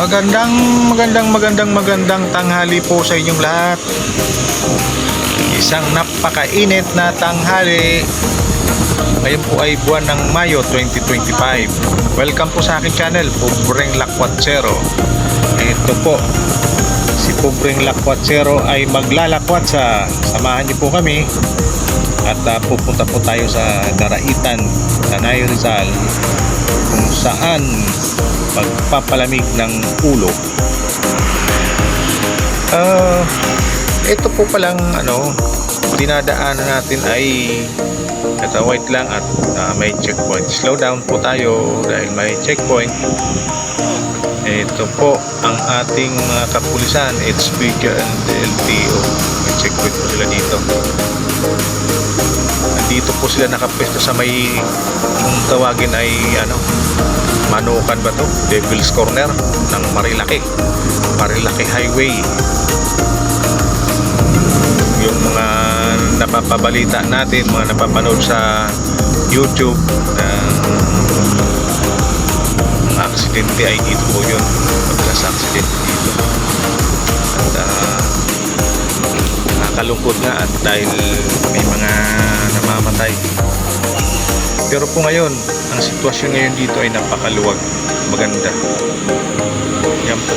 Magandang tanghali po sa inyong lahat. Isang napakainit na tanghali. Ngayon po ay buwan ng Mayo 2025. Welcome po sa aking channel, Pobreng Lakwatsero. Ito po, si Pobreng Lakwatsero ay maglalakwat samahan niyo po kami. At pupunta po tayo sa Daraitan, Tanay Rizal, kung saan magpapalamig ng ulo. Ito po palang dinadaanan natin ay ito, wait lang at may checkpoint. Slow down po tayo dahil may checkpoint. Ito po ang ating mga kapulisan, HPG and LTO. May checkpoint po sila dito. Dito po sila nakapwesto sa may, kung tawagin ay Manukan ba to? Devil's Corner ng Marilaki Highway. Yung mga napapabalita natin, mga napapanood sa YouTube na mga aksidente ay dito po yun. Madalas aksidente dito. At nakakalungkot nga at dahil may mga namamatay. Pero po ngayon, ang sitwasyon ngayon dito ay napakaluwag, maganda. Yan po.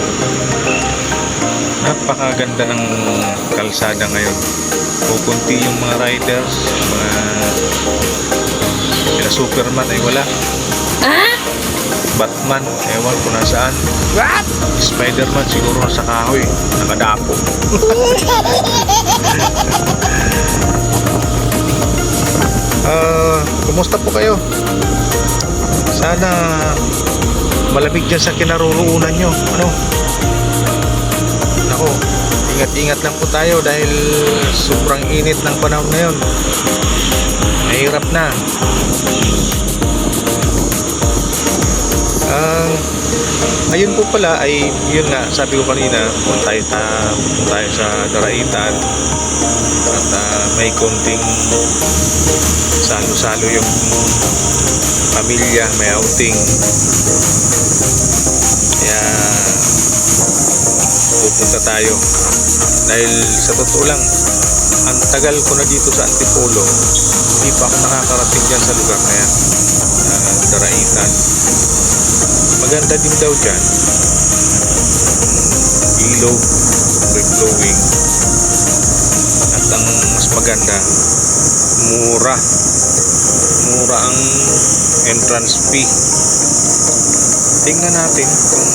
Napakaganda ng kalsada ngayon. Kukunti yung mga riders, mga sila Superman ay wala. Batman, ewan ko nasaan. Spiderman siguro nasa kahoy, nakadapo. Kumusta po kayo? Sana malamig dyan sa kinaroroonan nyo. Nako, ingat-ingat lang po tayo dahil sobrang init ng panahon ngayon. Mahirap na. Ngayon po pala ay yun nga, sabi ko kanina, punta tayo sa Daraitan at may konting salo-salo yung pamilya, may outing, kaya pupunta tayo dahil sa totoo lang ang tagal ko na dito sa Antipolo, hindi pa ako nakakarating dyan sa lugar na yan, Daraitan. Maganda din daw dyan, ilog, free flowing, at ang mas maganda, mura ang entrance fee. Tingnan natin kung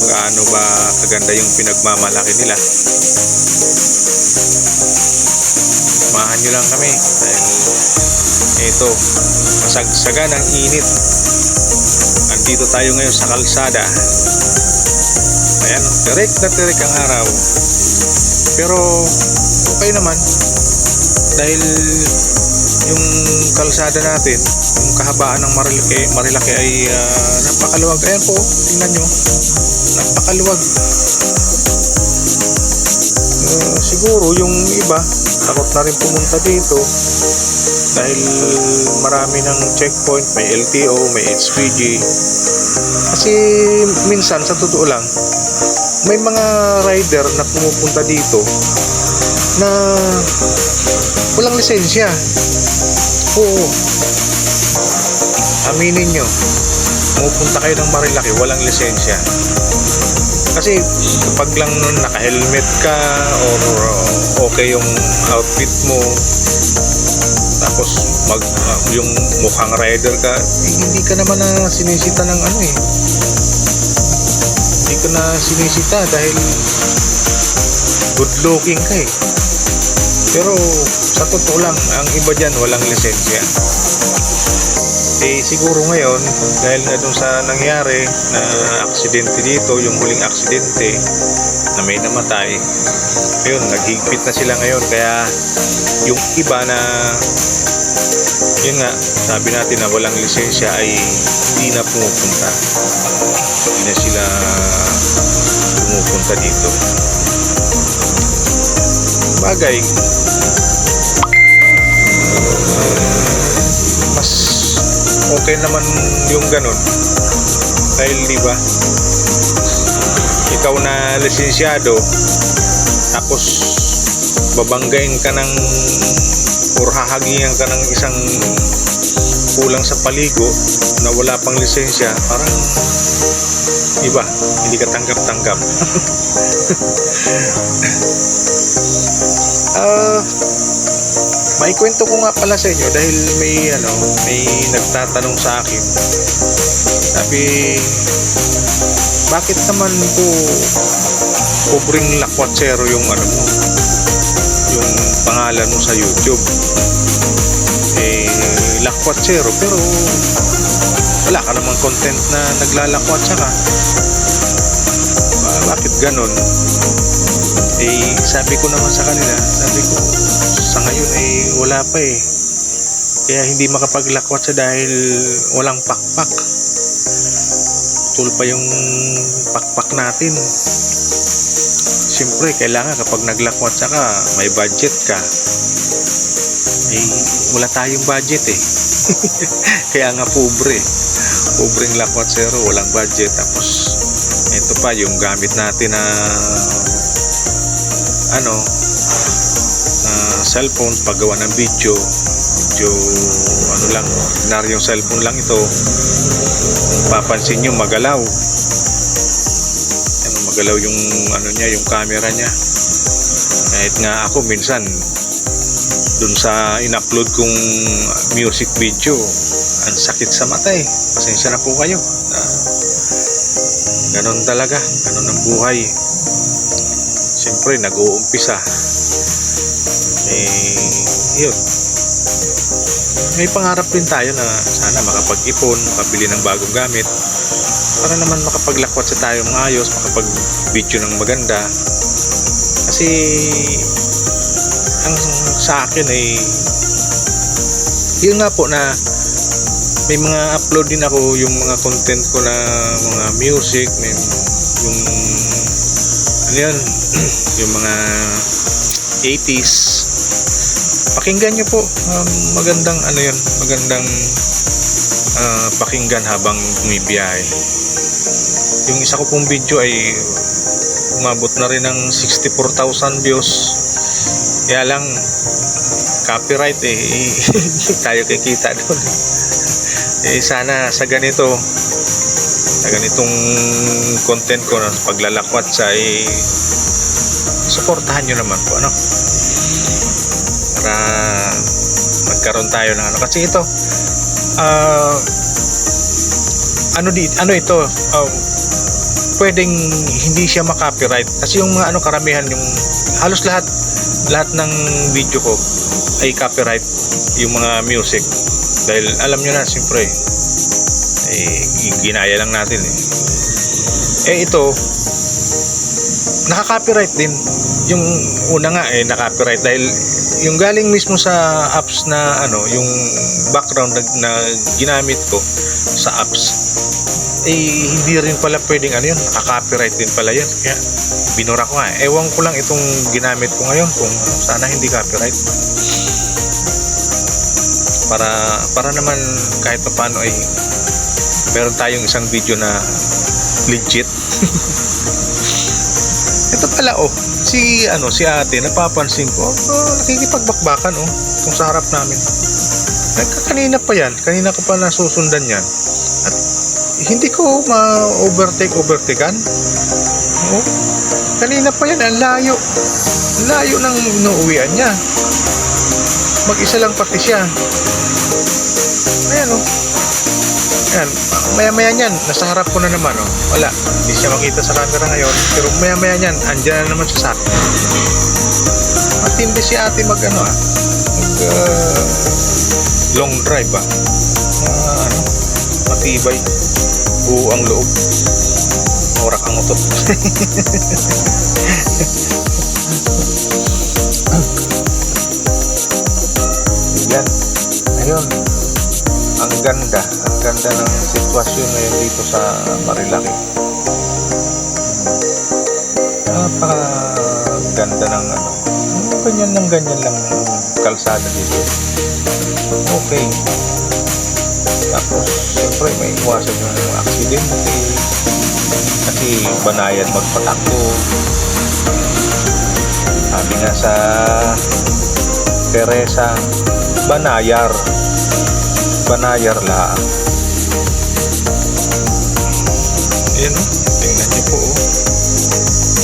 gaano ba kaganda yung pinagmamalaki nila. Samahan nyo lang kami dahil ito, masagsagan ang init. Andito tayo ngayon sa kalsada. Ayan, tirik na tirik ang araw. Pero okay naman dahil yung kalsada natin, yung kahabaan ng Marilaki ay napakaluwag. Ayan po, tingnan nyo, napakaluwag. Siguro yung iba takot na rin pumunta dito dahil marami ng checkpoint, may LTO, may HPG. Kasi minsan sa totoo lang, may mga rider na pumupunta dito na walang lisensya. Oo, aminin nyo, pumupunta kayo ng Marilaki, walang lisensya. Kasi kapag lang naka-helmet ka or okay yung outfit mo, tapos yung mukhang rider ka, hindi ka naman na sinisita ng hindi ka na sinisita dahil good looking ka eh. Pero sa totoo lang, ang iba dyan walang lisensya. Siguro ngayon dahil nga dun sa nangyari na aksidente dito, yung huling aksidente na may namatay, ayun, naghigpit na sila ngayon. Kaya yung iba na yun nga, sabi natin na walang lisensya ay hindi na pumupunta, hindi na sila pumupunta dito. Bagay, mas okay naman yung ganun dahil di ba ikaw na lisensyado, tapos babanggain ka ng or hahagingan ka ng isang kulang sa paligo na wala pang lisensya, parang iba, hindi ka tanggap-tanggap. Maikwento ko nga pala sa inyo dahil may nagtatanong sa akin. Sabi, bakit naman po pobreng lakwatsero yung yung pangalan mo sa YouTube? Lakwatsero pero wala ka namang content na naglalakwatsa ka. Bakit ganon? Sabi ko naman sa kanila, sa ngayon wala pa kaya hindi makapaglakwatsa dahil walang pakpak. Pa yung pakpak natin. Siyempre kailangan kapag naglakwatsa ka may budget ka. Wala tayong budget kaya nga pobreng lakwatsero, walang budget. Tapos ito pa yung gamit natin na cellphone paggawa ng video lang, ordinaryong cellphone lang ito. Papansin nyo magalaw yung yung camera niya. Kahit nga ako minsan dun sa in-upload kong music video, ang sakit sa mata pasensya na po kayo. Ganon talaga, ganon ang buhay. Siyempre nag-uumpisa yun, may pangarap din tayo na sana makapag-ipon, makabili ng bagong gamit para naman makapaglakwat sa tayo maayos, makapag-video ng maganda. Kasi ang sa akin yun nga po na may mga upload din ako, yung mga content ko na mga music, yung yung mga 80s. Pakinggan nyo po, magandang magandang pakinggan habang bumibiyahe. Yung isa ko pong video ay umabot na rin ng 64,000 views. Kaya lang copyright tayo kikita doon. Sana sa ganitong content ko na paglalakwat sa suportahan nyo naman po para magkaroon tayo ng kasi ito ito pwedeng hindi siya makopyright kasi yung mga karamihan, yung halos lahat ng video ko ay copyright, yung mga music, dahil alam nyo na siyempre ginaya lang natin ito naka-copyright din. Yung una nga naka-copyright dahil yung galing mismo sa apps na yung background na ginamit ko sa apps hindi rin pala pwedeng yun, naka-copyright din pala yun. Kaya binura ko nga, ewan ko lang itong ginamit ko ngayon kung sana hindi copyright, para naman kahit paano meron tayong isang video na legit. Ito pala si ate, napapansin ko nakikipagbakbakan kung sa harap namin. Kanina ko pa nasusundan yan at hindi ko ma-overtakean. Kanina pa yan, ang layo ng inuuwian niya, mag-isa lang pati siya. Ayan ayan, maya niyan nasa harap ko na naman wala, hindi siya makita sa camera ngayon, pero maya niyan andyan na naman siya sa akin. Matindi si ate mag long drive matibay, buo ang loob, orak ang utot. Yan, ayun, ang ganda ng sitwasyon ngayon dito sa Marilaki. Napakaganda ng ganyan lang kalsada dito. Okay. Tapos siyempre may iwasan yung accident kasi Banayan magpatakbo. Sabi nga sa Teresa, Banayar lang. Ayan o, tingnan niyo po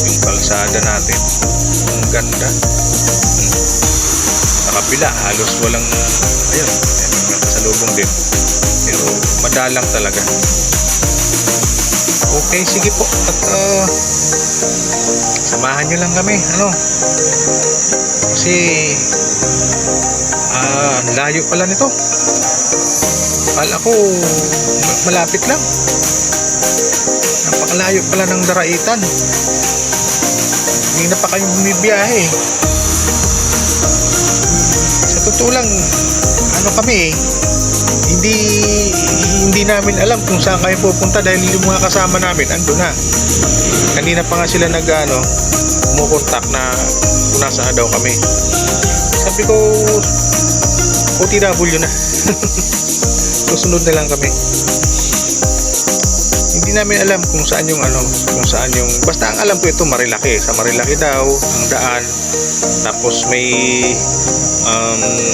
yung kalsada natin, ang ganda. Sa kabila halos walang, ayun, nakasalubong din, pero madalang talaga. Okay, sige po, at samahan nyo lang kami, kasi layo pala nito. Akala ko malapit lang, napakalayo pala ng Daraitan. Hindi na pa kayo bumibiyahe. Sa totoo lang, kami hindi namin alam kung saan kayo pupunta dahil yung mga kasama namin ando na. Kanina pa nga sila kumukontak na kung nasaan daw kami. Sabi ko, OTW na. Susunod na lang kami. Hindi namin alam kung saan yung basta ang alam ko ito Marilaki. Sa Marilaki daw ang daan. Tapos may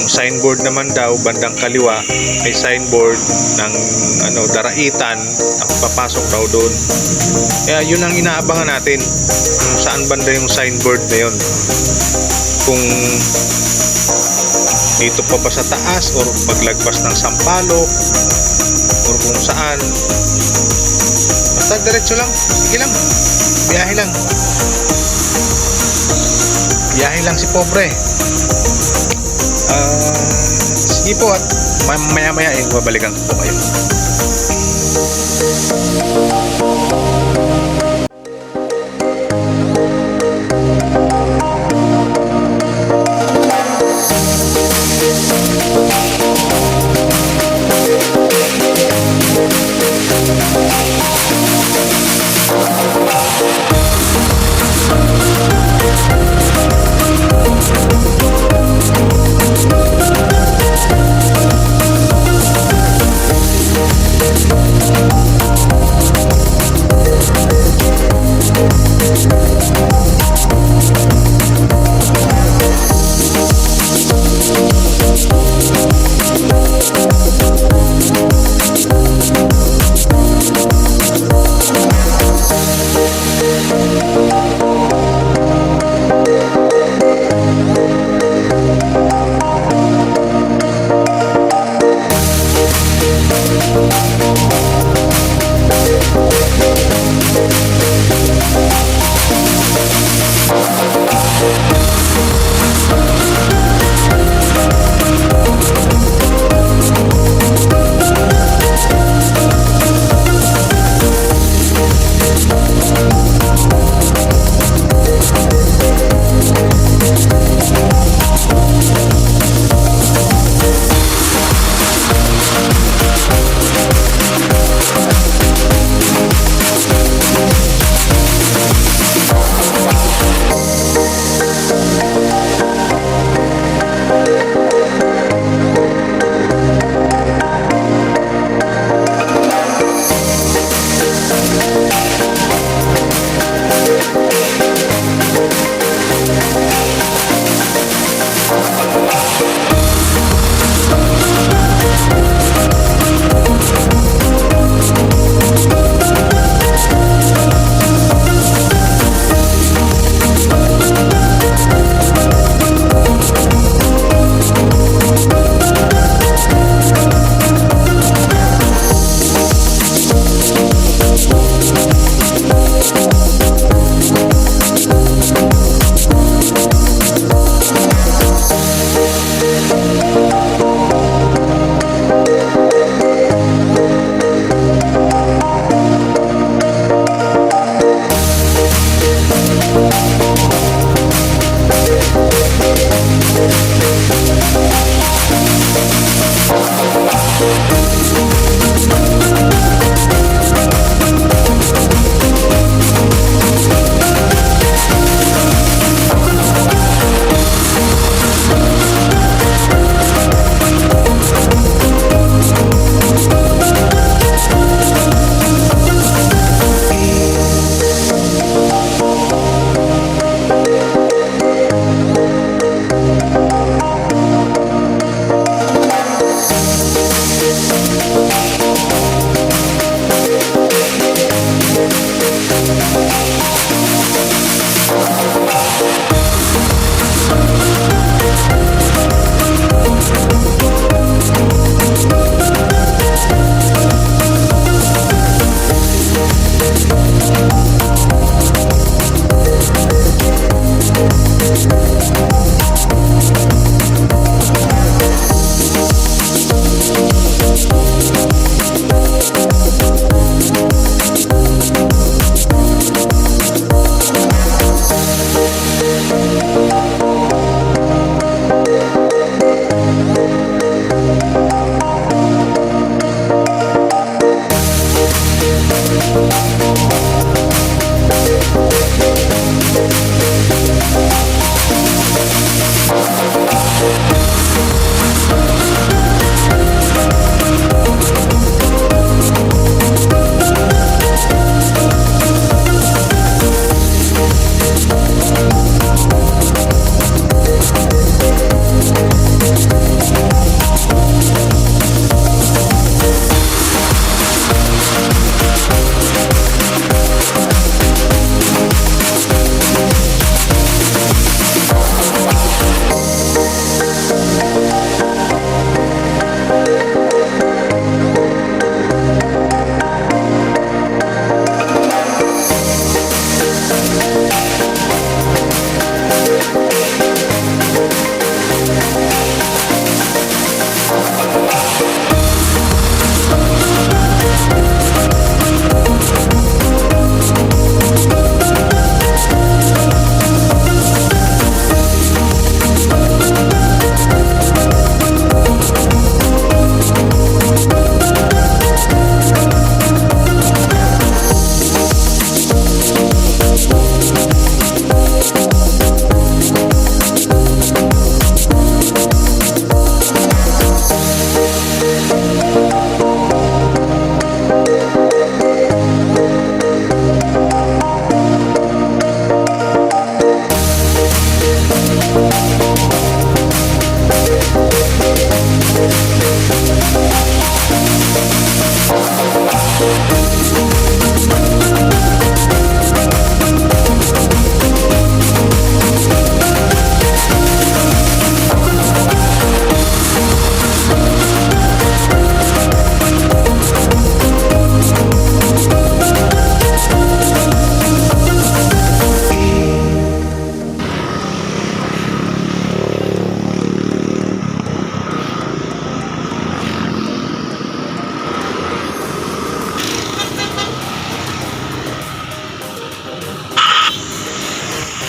signboard naman daw bandang kaliwa, may signboard ng Daraitan, ang papasok daw doon. Kaya yun ang inaabangan natin, kung saan banda yung signboard na yun, kung dito pa ba sa taas or paglagpas ng Sampaloc or kung saan. Basta diretso lang, sige lang, biyahe lang si pobre. Sige po, at maya babalikan ko po kayo.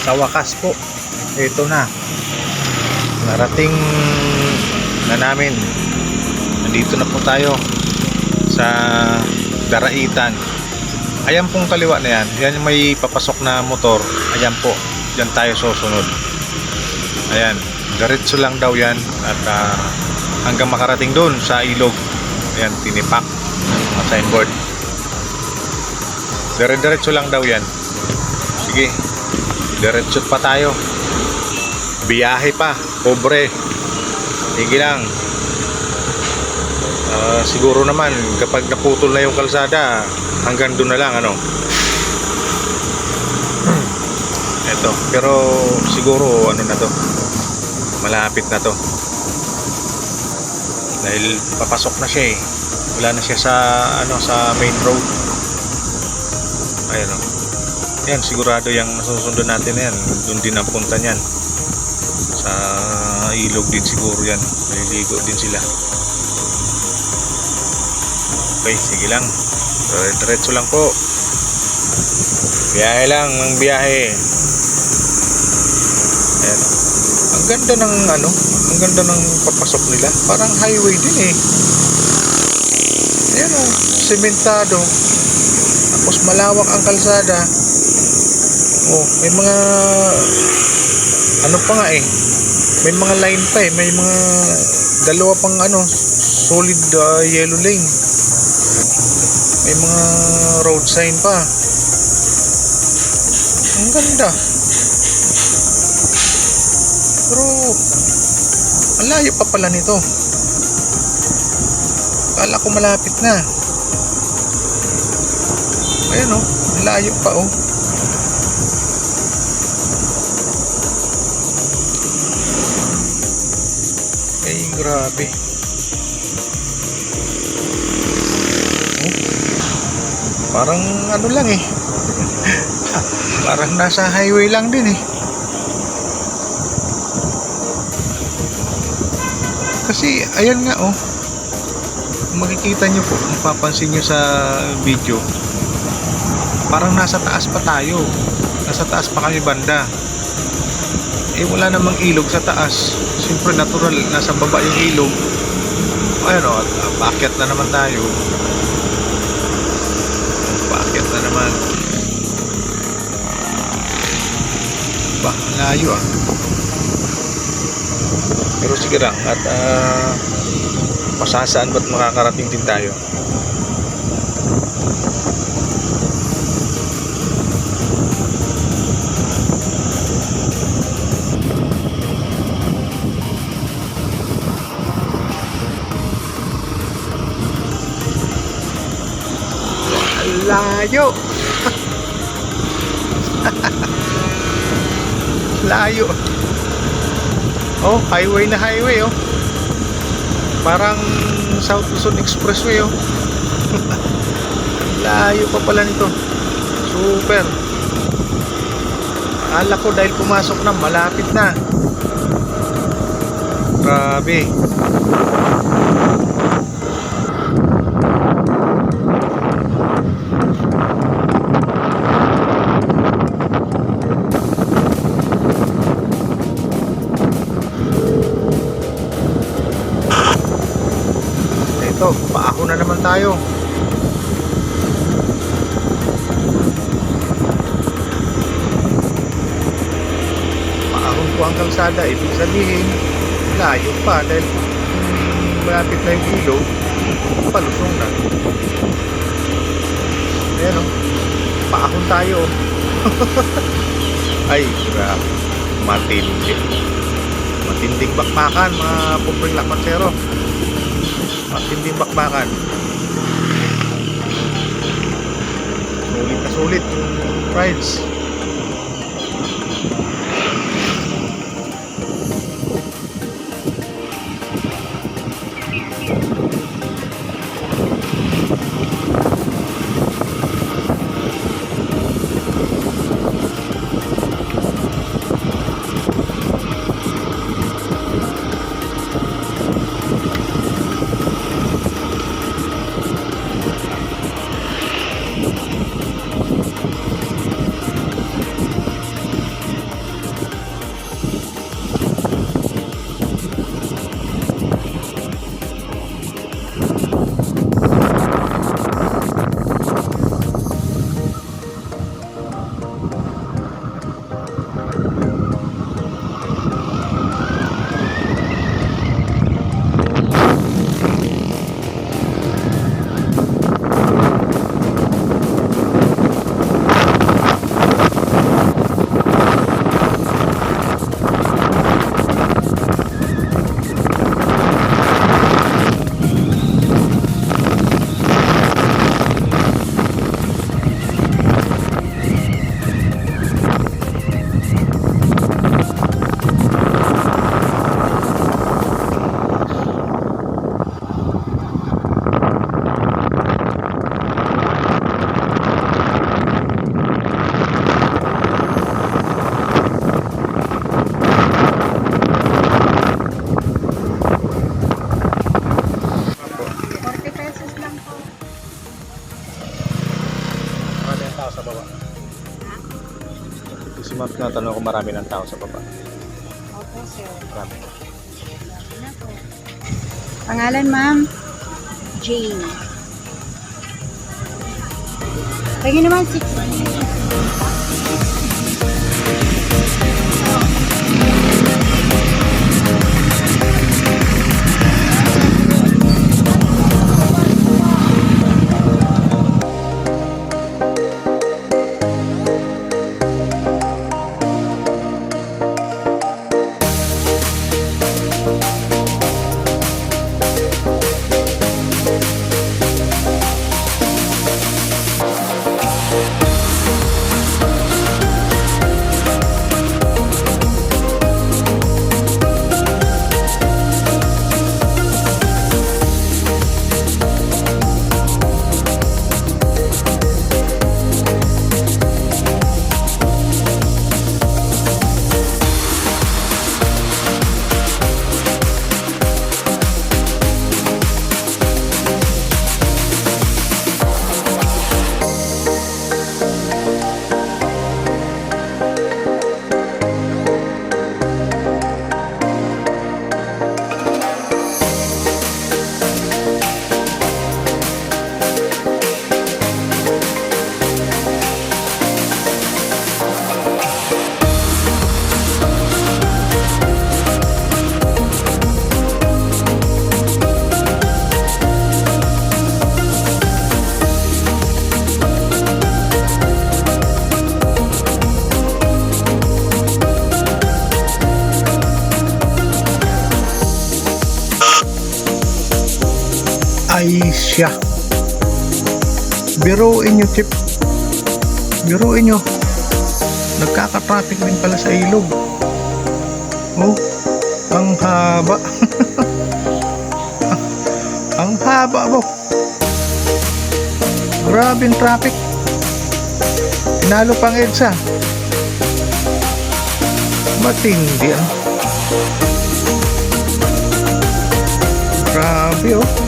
sa wakas po, ito na. Narating na namin. Nandito na po tayo sa Daraitan. Ayan pong kaliwa na yan. Yan yung may papasok na motor. Ayan po. Diyan tayo susunod. Ayan. Diretso lang daw yan. At hanggang makarating doon sa ilog. Ayan, tinipak mga signboard. Diretso lang daw yan. Sige. Diretso pa tayo. Biyahe pa. Pobre. Sige lang. Siguro naman kapag naputol na yung kalsada, hanggang doon na lang, ano. Eto, pero siguro ano na to, malapit na to, dahil papasok na siya eh. Wala na siya sa ano, sa main road. Ayun, yan, sigurado yung nasusunod natin na yan, doon din ang punta niyan, sa ilog din siguro yan, maliligo din sila. Okay, sige lang. Diretso lang po. Biyahe lang ng biyahe. Ayan. Ang ganda ng ano, ang ganda ng papasok nila. Parang highway din eh. Ayan o, sementado. Tapos malawak ang kalsada. Oh, may mga ano pa nga eh. May mga line pa eh. May mga dalawa pang ano, solid yellow lane. May mga road sign pa. Ang ganda. Pero ang layo pa pala nito. Kala ko malapit na. Ayan o, ang layo pa o. Ay, grabe. Parang ano lang eh. Parang nasa highway lang din eh. Kasi ayan nga oh. Makikita nyo po, mapapansin nyo sa video, parang nasa taas pa tayo. Nasa taas pa kami banda. Eh wala namang ilog sa taas. Siyempre natural, nasa baba yung ilog. Ayan o, paakyat na naman tayo. Paakyat na naman. Bah, layo ah. Pero sige lang. At masasaan ba't makakarating din tayo. Layo. Layo. Oh, highway na highway oh. Parang South Luzon Expressway oh. Layo pa pala nito. Super. Akala ko dahil pumasok na malapit na. Grabe. Ito, paako na naman tayo. Paahon ko ang kalsada, ibig sabihin layo pa dahil malapit na yung ilog, palusong na. Ayan o, paahon tayo. Ay, grabe, matinding bakbakan mga pumpring lakmansero. Matinding bakbakan. Sulit na sulit yung rides. Kasi ma'am, tinatanong ko marami ng tao sa baba. Opo, sir. Marami. Na po. Pangalan, ma'am? Jane. Pwede naman 60. Ay siya. Biruin nyo, Chip. Biruin nyo. Nagkaka-traffic din pala sa ilog. Oh, ang haba. Ang haba mo. Grabing traffic. Tinalo pang EDSA. Matindi ah. Grabe oh.